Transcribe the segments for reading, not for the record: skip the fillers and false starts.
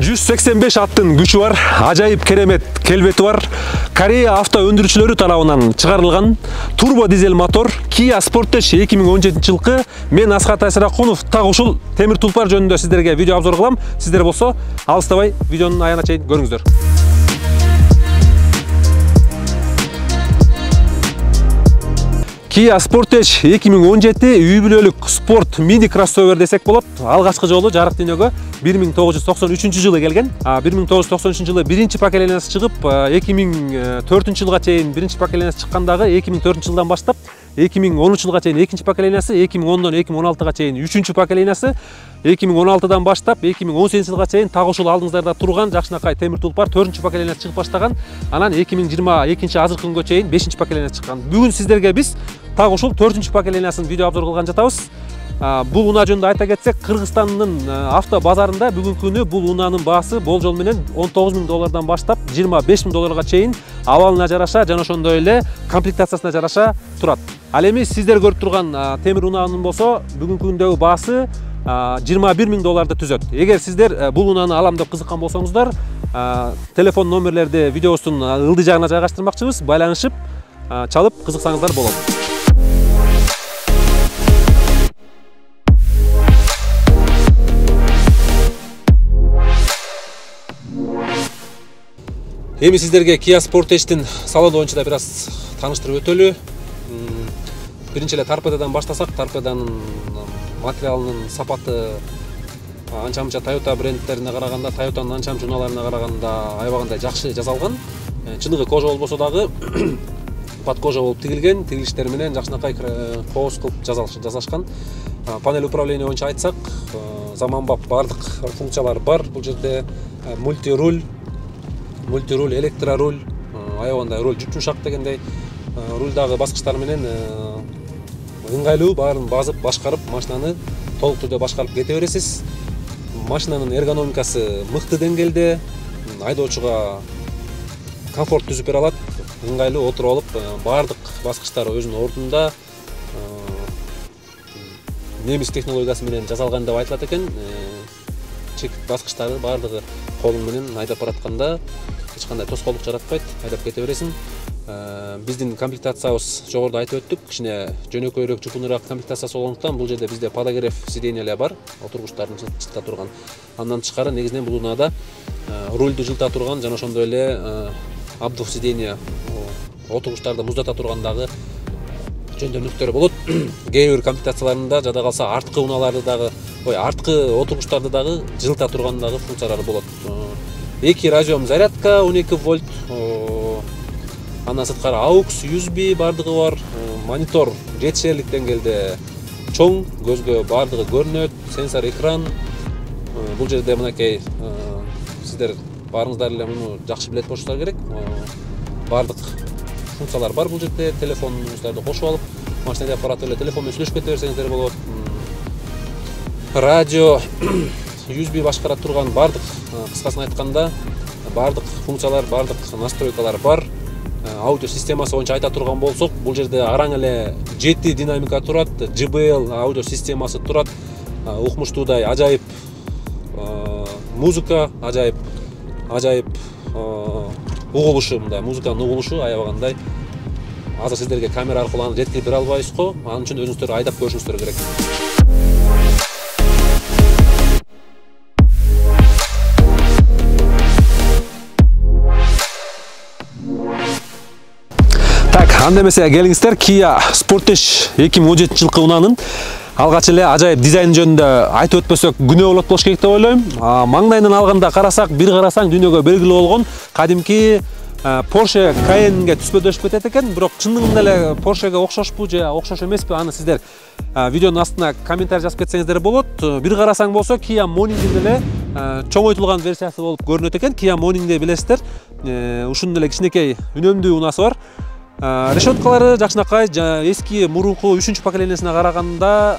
185 аттын күчү бар, ажайып керемет келбети бар. Корея авто өндүрүүчүлөрү тарабынан чыгарылган турбо дизель мотор Kia Sportage 2017 жылкы. Мен Асхат Айсаракунов так ушул темир тулпар жөнүндө сиздерге видео обзор кылам. Сиздер болсо алыстабай видеонун аягына чейин көрүңүздөр. Kia Sportage 2017 үй бүлөлүк спорт мини кроссовер десек болот. Алгачкы жолу жарык дүйнөгө 1993 жылы келген. 1993 жылы биринчи поколениясы чыгып, 2004 жылга чейин биринчи поколениясы чыккандагы 2004 жылдан баштап 2010 жылга чейин экинчи поколениясы, 2010дон 2016га чейин үчүнчү поколениясы, 2016дан баштап 2018 жылга чейин так ушул алдыңыздарда турган жакшынакай темир тулпар 4-чү поколениясы чыгып баштаган. Анан 2022 азыркы күнгө чейин 5-чи поколениясы чыккан. Бүгүн сиздерге биз так ушул 4-чү поколениясын видео обзор кылган жатабыз. Бул унаа жөнүндө айта кетсек, Кыргызстандын авто базарында бүгүнкү күнү бул унаанын баасы болжол менен $19,000 баштап $25,000 чейин абалына жараша жана ошондой эле комплектациясына жараша турат. Ал эми сиздер көрүп турган темир унаанын болсо бүгүнкү күндөгү баасы $21,000 түзөт. Эгер сиздер бул унааны алам деп кызыккан болсоңуздар, телефон номерлерди видеобуздун ылдый жагына жайгаштырмакчыбыз. Байланышып, чалып кызыксаңыздар болот. Эми сиздерге Kia Sportage'дин салону боюнча да бир аз тааныштырып өтөлү. Биринчи эле торпедодан баштасак, торпедонун материалынын сапаты анча-мынча Toyota брендтерине караганда, Toyota'нын анча-мынча унааларына караганда аябагандай жакшы жасалган. Чыныгы кожа болбосо дагы пат кожа болуп тигилген, тигилиштер менен жакшынакай кооз кылып жасашкан. Панель управления боюнча айтсак, заманбап бардык функциялар бар. Бул жерде мультируль, электроруль, аябагандай руль жумшак дегендей, рульдагы баскычтар менен ыңгайлуу баарын басып башкарып машинаны толук түрдө башкарып кете бересиз. Машинанын эргономикасы мыкты деңгээлде, айдоочуга комфорт түзүп бере алат, ыңгайлуу отуруп алып, баардык баскычтар өзүнүн ордунда, немис технологиясы менен жасалган деп айтылат экен. Чек баскычтары баардыгы колуң менен айдап баратканда эч кандай тоскоолдук жаратпайт, айдап кете бересиң. Биздин комплектациябыз жогоруда айтып өттүк, кичине жөнөкөйрөөк, жупунураак комплектациясы болгондуктан бул жерде бизде подогрев сиденьелер бар, отургучтардын жылта турган. Андан тышкары негизинен бул унаада рульду жылта турган жана ошондой эле обдув сиденье, отургучтарды муздата тургандагы жөндөмдүктөр болот. Кээ бир комплектацияларында жада калса арткы унааларды дагы, арткы отургучтарды дагы жылта тургандагы функциялары болот. 2 разъем зарядка 12 вольт, андан сырткары AUX, USB бардыгы бар, монитор жетишерлик деңгээлде чоң, көзгө бардыгы көрүнөт, сенсор экран. Бул жерде мынакей сиздер баарыңыздар эле муну жакшы билет болушуңуздар керек. Бардык функциялар бар бул жерде. Телефонуңуздарды кошуп алып, машинада аппарат эле телефон менен сүйлөшүп кете берсеңиздер болот. Радио, USB башкара турган бардык, кыскасын айтканда, бардык функциялар, бардык настройкалар бар. Аудио системасы боюнча айта турган болсок, бул жерде араң эле 7 динамика турат, JBL аудио системасы турат. Укмуштуудай ажайып музыка, ажайып угулушу, мындай музыканын угулушу аябагандай. Азыр сиздерге камера аркылуу аны жеткирип бере албайбыз го. Анын үчүн өзүңүздөр айдап көрүшүңүздөр керек. Анда эмесе келиңиздер, Kia Sportage 2017 жылкы унаанын алгач эле ажайып дизайн жөнүндө айтып өтпөсөк күнөө болот болуш керек деп ойлойм. Маңдайынан алганда карасак, бир карасаң дүйнөгө белгилүү болгон кадимки Porsche Cayenne'ге түспөдөшүп кетет экен, бирок чындыгында эле Porsche'ге окшошпу же окшош эмеспи, аны сиздер видеонун астына комментарий жазып кетсеңиздер болот. Бир карасаң болсо Kia Morning'дин эле чоңойтулган версиясы болуп көрүнөт экен. Kia Morning'ди билесиздер, ушунун эле кичинекей үнөмдүү унаасы бар. Решеткалары жакшынакай эски мурунку 3-чү поколениясына караганда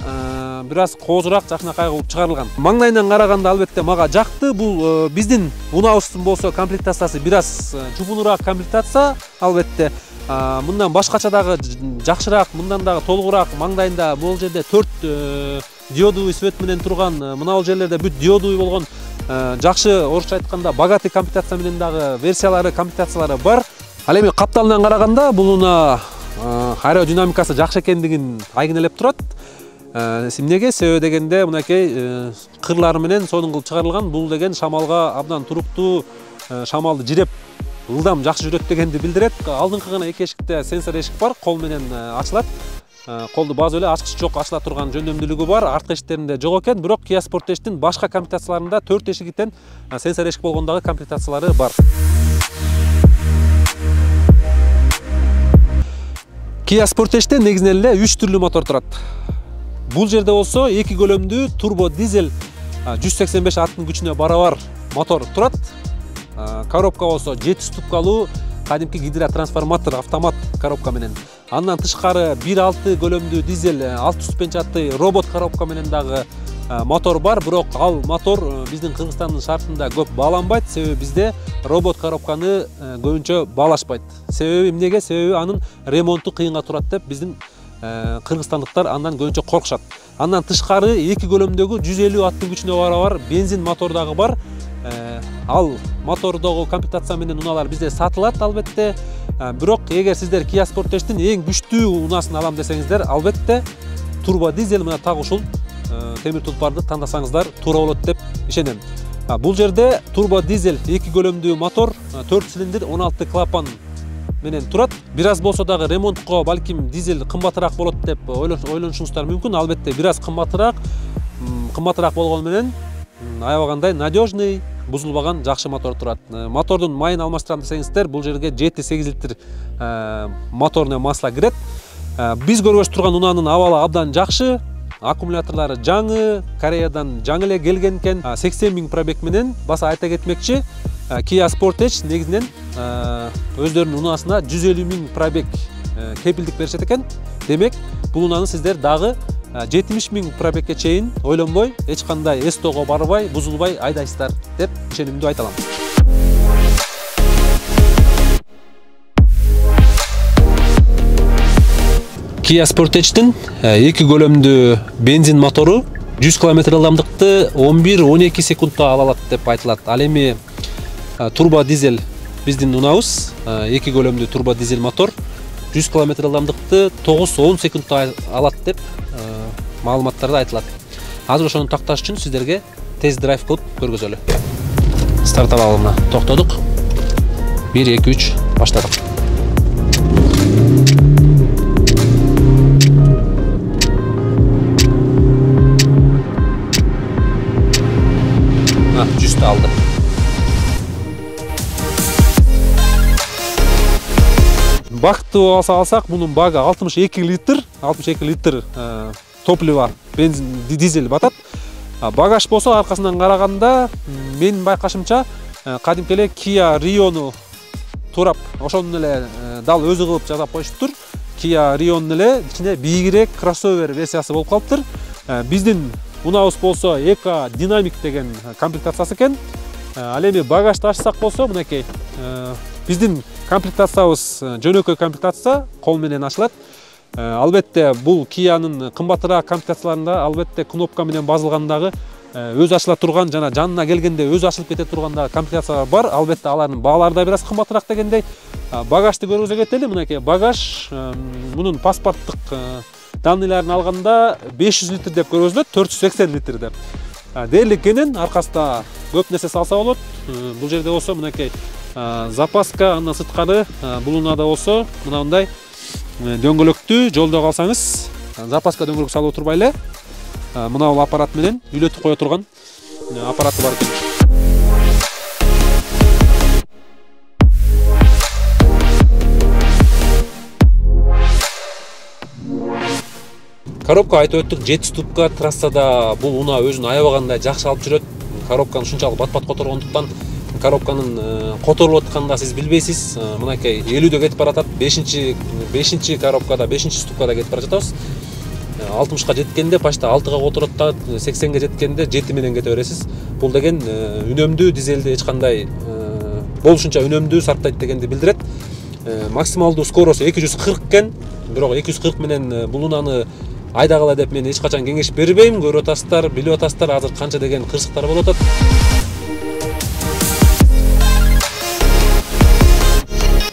бир аз коозураак жакшынакай кылып чыгарылган. Маңдайынан караганда албетте мага жакты. Бул биздин унаабыздын болсо комплектациясы бир аз жупунураак комплектация албетте. Мындан башкача дагы жакшыраак, мындан дагы толугураак. Маңдайында бул жерде 4 диодовый свет менен турган, мына бул жерлерде бүт диодовый болгон жакшы орусча айтканда богатый комплектация менен дагы версиялары, комплектациялары бар. Ал эми капталынан караганда бул унаа аэродинамикасы жакшы экендигин айгинелеп турат. Эмнеге? Себеби дегенде мынакей кырлары менен сонун кылып чыгарылган. Бул деген шамалга абдан туруктуу, шамалды жиреп ылдам жакшы жүрөт дегенди билдирет. Алдыңкы гана эки эшикте сенсор эшик бар, кол менен ачылат. Колду баазы эле ачкыч жок, ачыла турган жөндөмдүүлүгү бар. Арткы эшиктеринде жок экен, бирок Kia Sportage'дин башка комплектацияларында 4 эшигитен сенсор эшик болгондагы комплектациялары бар. Kia Sportage'де негизинен эле 3 түрлүү мотор турат. Бул жерде болсо 2 көлөмдүү турбо дизель 185 аттын күчүнө барабар мотор турат. Коробка болсо 7 ступкалуу кадимки гидротрансформатор автомат коробка менен. Андан тышкары 1.6 көлөмдүү дизель 6 ступенчатый робот коробка менен дагы мотор бар, бирок ал мотор биздин Кыргызстандын шартында көп бааланбайт. Себеби бизде робот коробканы көбүнчө баалашпайт. Себеби эмнеге? Себеби анын ремонту кыйынга турат деп биздин кыргызстандыктар андан көбүнчө коркушат. Андан тышкары 2 көлөмдөгү 150 аттын күчүнө барабар бензин мотор дагы бар. Ал мотордогу комплектация менен унаалар бизде сатылат албетте. Бирок эгер сиздер Kia Sportage'дин эң күчтүү унаасын алам десеңиздер, албетте турбо дизель мына так ушул темир тулпарды тандасаңыздар туура болот деп ишенем. Бул жерде турбо дизель 2 көлөмдүү мотор, 4 цилиндр, 16 клапан менен турат. Бир аз болсо дагы ремонтко балким дизель кымбатыраак болот деп ойлонушуңуздар мүмкүн. Албетте бир аз кымбатыраак болгону менен аябагандай надежный, бузулбаган жакшы мотор турат. Мотордун майын алмаштырам десеңиздер, бул жерге 7-8 литр моторный масло кирет. Биз көргөзүп турган унаанын абалы абдан жакшы. Аккумуляторлары жаңы, Кореядан жаңы эле келген экен. 80 000 пробег менен баса айта кетмекчи. Kia Sportage негизинен өздөрүнүн унаасына 150 000 пробег кепилдик беришет экен. Демек, бул унааны сиздер дагы 70 000 пробегге чейин ойлонбой, эч кандай эстого барбай, бузулбай айдайсыздар деп ишенимдүү айта алам. Kia Sportage'дин 2 көлөмдүү бензин мотору 100 км ылдамдыкты 11-12 секундта ала алат деп айтылат. Ал эми турбо дизель биздин унаабыз 2 көлөмдүү турбо дизель мотор 100 км ылдамдыкты 9-10 секундта алат деп маалыматтарда айтылат. Азыр ошону такташ үчүн сиздерге тест драйв кылып көргөзөлү. Старт алабына токтодук. 1 2 3 баштадык. Жүздө алды. Бакты алсак, мунун багы 62 литр топливо, бензин, дизель батат. Багаж болсо аркасынан караганда, менин байкашымча, кадимки эле Kia Rio'ну турап, ошонун эле дал өзү кылып жасап коюшуптур. Kia Rio'нун эле ичине бийигирээк кроссовер версиясы болуп калыптыр. Биздин унаабыз болсо Eco Dynamic деген комплектациясы экен. Ал эми багажды ачсак болсо, мынакей биздин комплектациябыз жөнөкөй комплектация, кол менен ачылат. Албетте бул Kia'нын кымбатыраак комплектацияларында албетте кнопка менен басылгандагы өзү ачыла турган жана жанына келгенде өзү ачылып кете турган комплектациялар бар. Албетте алардын баалары да бир аз кымбатыраак дегендей. Багажды көргөзө кетели. Мынакей багаж мунун паспорттук данныйларын алганда 500 литр деп көргөзүлөт, 480 литр деп. Дээрлик кенен аркасында көп нерсе салса болот. Бул жерде болсо мынакей запаска, андан сырткары бул унаада болсо мындай дөңгөлөктү жолдо калсаңыз запаска дөңгөлөк салып отурбай эле мына бул аппарат менен үйлөтүп кое турган аппараты бар экен. Коробка айтып өттүк, 7 ступка трассада бул унаа өзүн аябагандай жакшы алып жүрөт. Коробканы ушунчалык бат-бат которгондуктан коробканын которулуп атканда сиз билбейсиз. Мынакей 50дө кетип баратат. 5-чи коробкада, 5-чи ступкада кетип бара жатабыз. 60га жеткенде почти 6га которот да, 80ге жеткенде 7 менен кете бересиз. Бул деген үнөмдүү дизелди эч кандай болушунча үнөмдүү сарптайт дегенди билдирет. Максималдуу скоросу 240 экен. Бирок 240 менен бул унааны айдагыла деп мен эч качан кеңеш бербейм. Көрүп атасыздар, билип атасыздар, азыр канча деген кырсыктар болуп атат.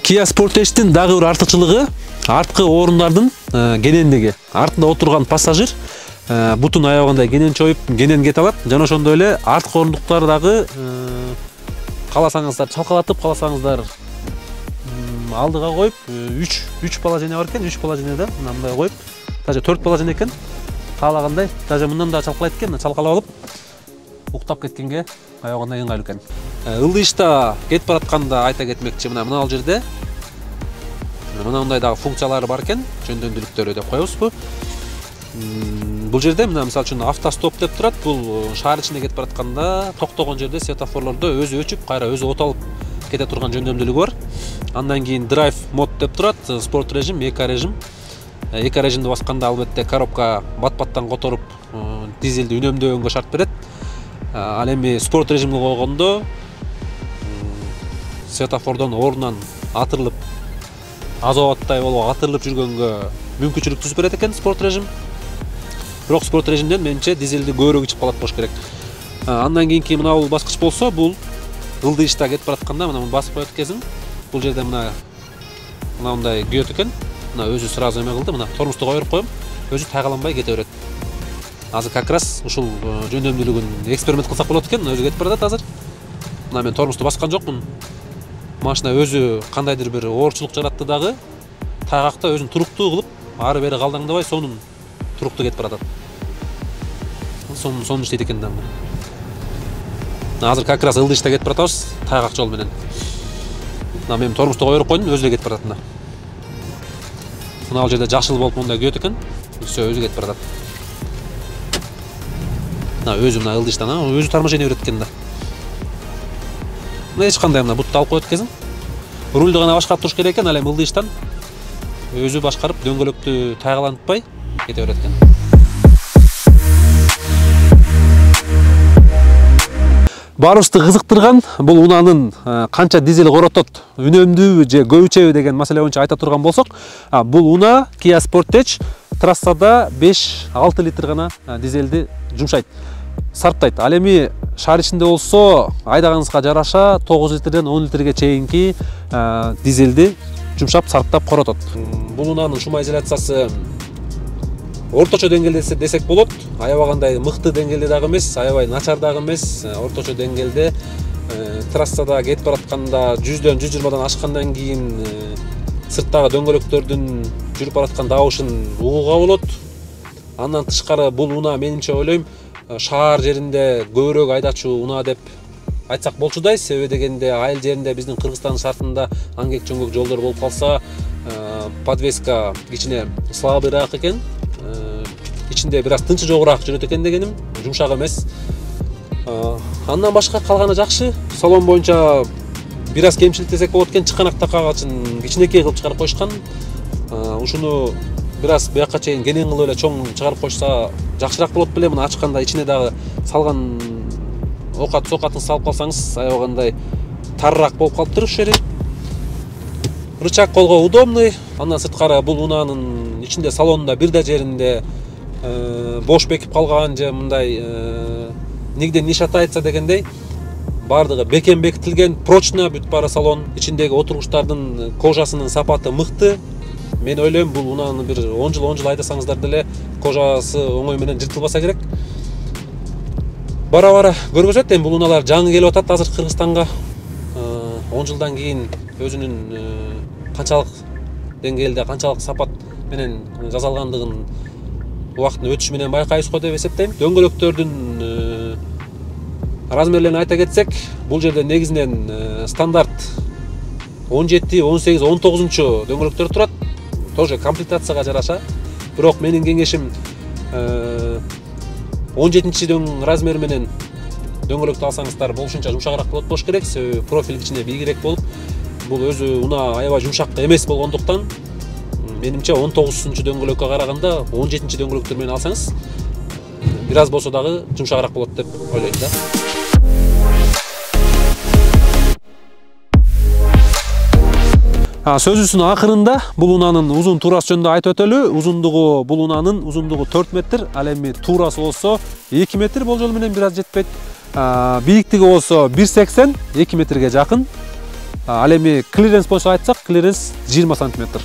Kia Sportage'in дагы bir артыкчылыгы арткы орундардын кенендиги. Артында отурган пассажир бутун аягында кенен чоюп, кенен кете алат. Жана ошондой эле арткы орундуктар дагы кааласаңыздар чалкалатып, кааласаңыздар алдыга коюп, 3 положение бар экен, 3 положениеде мындай коюп, даже 4 положение экен. Каалагандай, даже мындан да чалкалайт экен, чалкалап алып, уктап кеткенге аягында ыңгайлуу экен. Ылдыйышта кетип баратканда айта кетмекчи, мына жерде мындай дагы функциялары бар экен, жөндөмдүүлүктөрү деп коебузбу. Бул жерде мына мисалы үчүн автостоп деп турат. Бул шаар ичинде кетип баратканда токтогон жерде светофорлордо өзү өчүп, кайра өзү от алып кете турган жөндөмдүүлүгү бар. Андан кийин драйв мод деп турат, спорт режим, эко режим. Эко режимди басканда албетте коробка бат-баттан которуп дизелди үнөмдөгөнгө шарт берет. Ал эми спорт режимди койгондо светофордон ордунан атырылып, азабаттай болуп атырылып жүргөнгө мүмкүнчүлүк түзүп берет экен спорт режим. Бирок спорт режимден менимче дизелди көбүрөөк ичип калат болуш керек. Андан кийинки мына бул баскыч болсо, бул ылдыйышта кетип баратканда мына басып коет экенсиң. Бул жерде мындай күйөт экен. Мына өзү сразу эме кылды, мына тормозду коюп коем, өзү тайгаланбай кете берет. Азыр как раз ушул жөндөмдүүлүгүн эксперимент кылсак болот экен, өзү кетип барат азыр. Мына мен тормозду баскан жокмун. Машина өзү кандайдыр бир оорчулук жаратты дагы, тайгакта өзүн туруктуу кылып, ары бери калдаңдабай сонун туруктуу кетип баратат. Сонун иштейт экен да. Азыр как раз ылдыйышта кетип баратабыз, тайгак жол менен. Мына мен тормозду коюп койдум, өзү кетип барат мына. Мына жерде жашыл болуп мындай күйөт экен, өзү кетип барат. Мына өзү мына ылдыйыштан өзү торможение берет экен да. Мына эч кандай мына бутты алып коет экенсиң. Рульду гана башкарып туруш керек экен, ал эми ылдыйыштан өзү башкарып дөңгөлөктү тайгалантпай кете берет экен. Баарыбызды кызыктырган бул унаанын канча дизель коротот, үнөмдүүбү же көбүчөбү деген маселе боюнча айта турган болсок, бул унаа Kia Sportage трассада 5-6 литр гана дизелди жумшайт, сарптайт. Ал эми шаар ичинде болсо айдаганыңызга жараша 9 литрден 10 литрге чейинки дизелди жумшап, сарптап коротот. Бул унаанын шумоизоляциясы орточо деңгээлде десек болот. Аябагандай мыкты деңгээлде дагы эмес, аябай начар дагы эмес, орточо деңгээлде. Трассада кетип баратканда 100дөн 120дан ашкандан кийин сырттагы дөңгөлөктөрдүн жүрүп бараткан дабышын угууга болот. Андан тышкары бул унаа менимче ойлойм шаар жеринде көбүрөөк айдачу унаа деп айтсак болчудай. Себеби дегенде айыл жеринде биздин Кыргызстан шартында аңгек чөңгөк жолдор болуп калса, подвеска кичине слабыйраак экен. Ичинде бир аз тынчы жогураак жүрөт экен дегеним, жумшак эмес. Андан башка калганы жакшы. Салон боюнча бир аз кемчилик десек болот экен, чыканак такагачын кичинекей кылып чыгарып коюшкан. Ушуну бир аз буякка чейин кенен кылып эле чоң чыгарып койсо жакшыраак болот беле. Мына ачканда ичине дагы салган окат-сокатын салып калсаңыз, аябагандай тарыраак болуп калыптыр ушул жери. Рычаг колго удобный. Андан сырткары бул унаанын ичинде салонунда бир да жеринде бош бекип калган же мындай нигде не шатается дегендей бардыгы бекем бекитилген, прочно бүт бары салон. Ичиндеги отургучтардын кожасынын сапаты мыкты. Мен ойлойм бул унааны бир 10 жыл айдасаңыздар деле кожасы оңой менен жыртылбаса керек. Бара-бара көргөзөт. Эми бул унаалар жаңы келип атат азыр Кыргызстанга. 10 жылдан кийин өзүнүн канчалык деңгээлде, канчалык сапат менен жасалгандыгын убакыттын өтүшү менен байкайбыз го деп эсептейм. Дөңгөлөктөрдүн размерлерин айта кетсек, бул жерде негизинен стандарт 17, 18, 19 дөңгөлөктөр турат. Тоже комплектацияга жараша. Бирок менин кеңешим 17 размер менен дөңгөлөктү алсаңыздар болушунча жумшагыраак болот болуш керек. Себеби профиль кичине бийигирээк болуп, бул өзү унаа аябай жумшак эмес болгондуктан менимче 19 дөңгөлөккө караганда 17 дөңгөлөктөр менен алсаңыз бир аз болсо дагы жумшагыраак болот деп ойлойм да. Сөзүбүздүн акырында бул унаанын узун туурасы жөнүндө айтып өтөлү. Узундугу бул унаанын узундугу 4 метр, ал эми туурасы болсо 2 метр болжол менен бир аз жетпейт. Бийиктиги болсо 1,80, 2 метрге жакын. Ал эми клиренс боюнча айтсак, клиренс 20 сантиметр.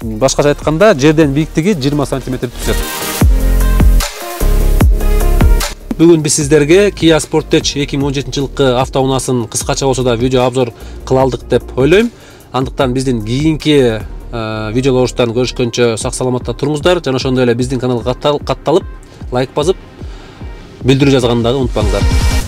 Башкача айтканда, жерден бийиктиги 20 сантиметр түшөт. Бүгүн биз сиздерге Kia Sportage 2017 жылкы автоунаасын кыскача болсо да видео обзор кыла алдык деп ойлойм. Андыктан биздин кийинки видеолорубуздан көрүшкөнчө сак саламатта туруңуздар, жана ошондой эле биздин каналга катталып, лайк басып, билдирүү жазганды дагы унутпаңыздар.